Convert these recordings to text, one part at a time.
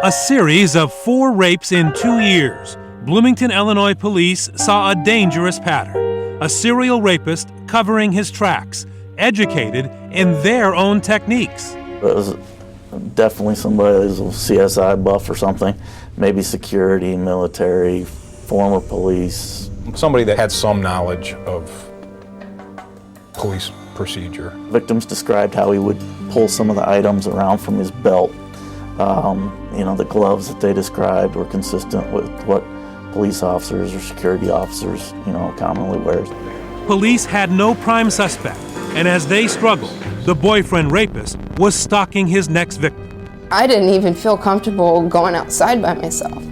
A series of 4 rapes in 2 years. Bloomington, Illinois police saw a dangerous pattern. A serial rapist covering his tracks, educated in their own techniques. It was definitely somebody who's a CSI buff or something. Maybe security, military, former police. Somebody that had some knowledge of police procedure. Victims described how he would pull some of the items around from his belt. The gloves that they described were consistent with what police officers or security officers, commonly wear. Police had no prime suspect, and as they struggled, the boyfriend rapist was stalking his next victim. I didn't even feel comfortable going outside by myself.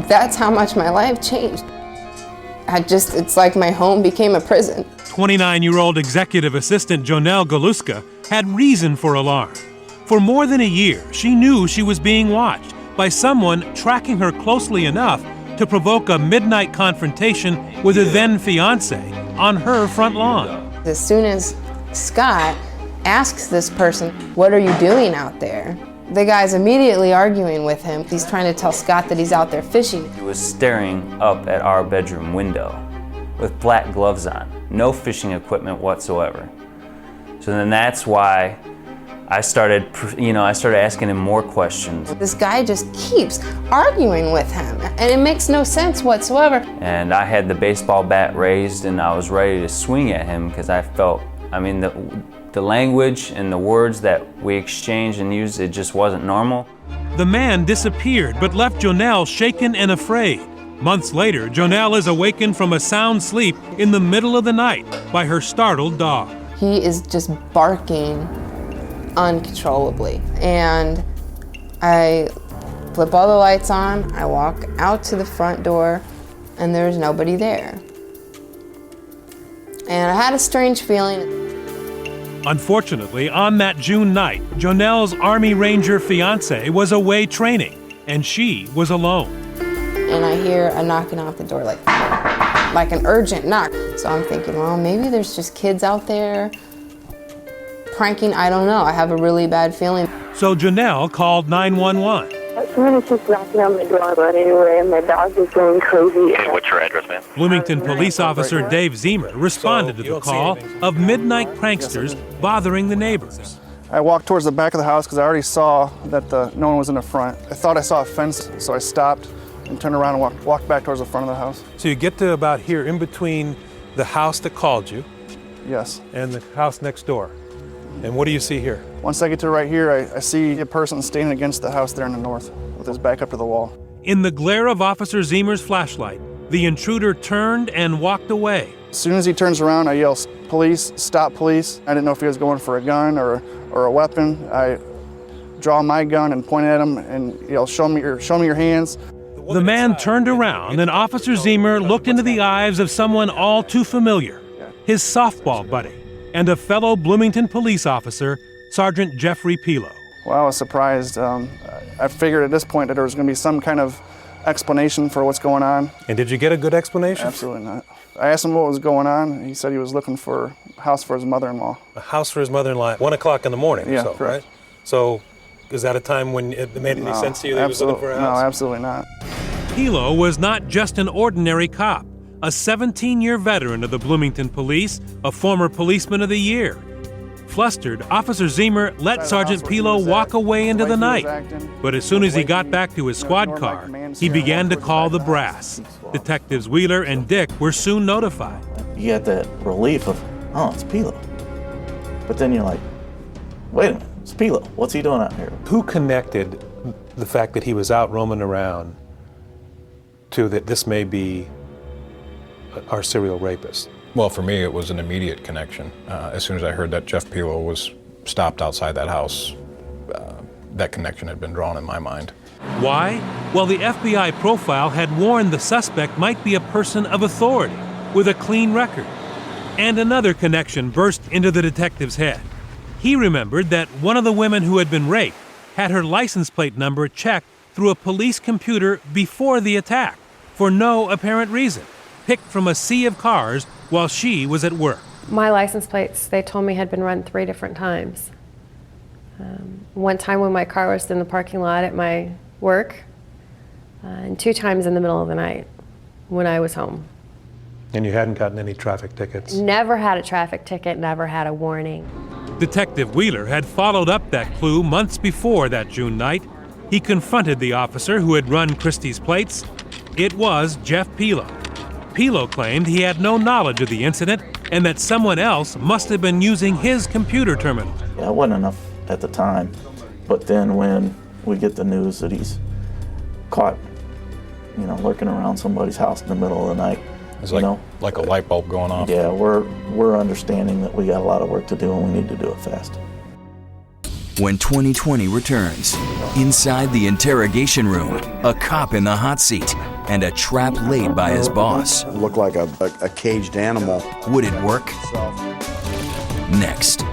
That's how much my life changed. It's like my home became a prison. 29-year-old executive assistant Jonelle Galuska had reason for alarm. For more than a year, she knew she was being watched by someone tracking her closely enough to provoke a midnight confrontation with her then-fiancé on her front lawn. As soon as Scott asks this person, "What are you doing out there?" the guy's immediately arguing with him. He's trying to tell Scott that he's out there fishing. He was staring up at our bedroom window with black gloves on, no fishing equipment whatsoever. So then that's why I started asking him more questions. This guy just keeps arguing with him, and it makes no sense whatsoever. And I had the baseball bat raised, and I was ready to swing at him because I felt, the language and the words that we exchanged and used, it just wasn't normal. The man disappeared, but left Jonelle shaken and afraid. Months later, Jonelle is awakened from a sound sleep in the middle of the night by her startled dog. He is just barking uncontrollably. And I flip all the lights on, I walk out to the front door, and there's nobody there. And I had a strange feeling. Unfortunately, on that June night, Jonelle's Army Ranger fiancé was away training, and she was alone. And I hear a knocking out the door, like an urgent knock. So I'm thinking, well, maybe there's just kids out there pranking, I don't know. I have a really bad feeling. So Jonelle called 911. Someone is just knocking on my door about anywhere, and my dog is going crazy. Hey, what's your address, ma'am? Bloomington police officer Dave Zemer responded to the call of midnight pranksters bothering the neighbors. I walked towards the back of the house because I already saw that no one was in the front. I thought I saw a fence, so I stopped and turned around and walked back towards the front of the house. So you get to about here in between the house that called you. Yes. And the house next door. And what do you see here? Once I get to right here, I see a person standing against the house there in the north with his back up to the wall. In the glare of Officer Zemer's flashlight, the intruder turned and walked away. As soon as he turns around, I yell, "Police, stop, police." I didn't know if he was going for a gun or a weapon. I draw my gun and point at him and yell, show me your hands." The man turned around and Officer Zemer looked into the eyes of someone all too familiar, his softball buddy, and a fellow Bloomington police officer, Sergeant Jeffrey Pelo. Well, I was surprised. I figured at this point that there was going to be some kind of explanation for what's going on. And did you get a good explanation? Absolutely not. I asked him what was going on. He said he was looking for a house for his mother-in-law. A house for his mother-in-law at 1 o'clock in the morning. Yeah, so, correct. Right? So is that a time when it made any sense to you that he was looking for a house? No, absolutely not. Pelo was not just an ordinary cop, a 17-year veteran of the Bloomington Police, a former Policeman of the Year. Flustered, Officer Zemer let Sergeant Pelo walk away into the night. But as soon as he got back to his squad car, he began to call the brass. Detectives Wheeler and Dick were soon notified. You get that relief of, oh, it's Pelo. But then you're like, wait a minute, it's Pelo. What's he doing out here? Who connected the fact that he was out roaming around to that this may be our serial rapist? Well, for me, it was an immediate connection. As soon as I heard that Jeff Pelo was stopped outside that house, that connection had been drawn in my mind. Why? Well, the FBI profile had warned the suspect might be a person of authority with a clean record. And another connection burst into the detective's head. He remembered that one of the women who had been raped had her license plate number checked through a police computer before the attack for no apparent reason, picked from a sea of cars while she was at work. My license plates, they told me, had been run 3 different times. One time when my car was in the parking lot at my work, and 2 times in the middle of the night when I was home. And you hadn't gotten any traffic tickets? Never had a traffic ticket, never had a warning. Detective Wheeler had followed up that clue months before that June night. He confronted the officer who had run Christie's plates. It was Jeff Pelo. Pelo claimed he had no knowledge of the incident and that someone else must have been using his computer terminal. Yeah, it wasn't enough at the time, but then when we get the news that he's caught, lurking around somebody's house in the middle of the night, It's like a light bulb going off. Yeah, we're understanding that we got a lot of work to do and we need to do it fast. When 2020 returns, inside the interrogation room, a cop in the hot seat, and a trap laid by his boss. Looked like a caged animal. Would it work? Next.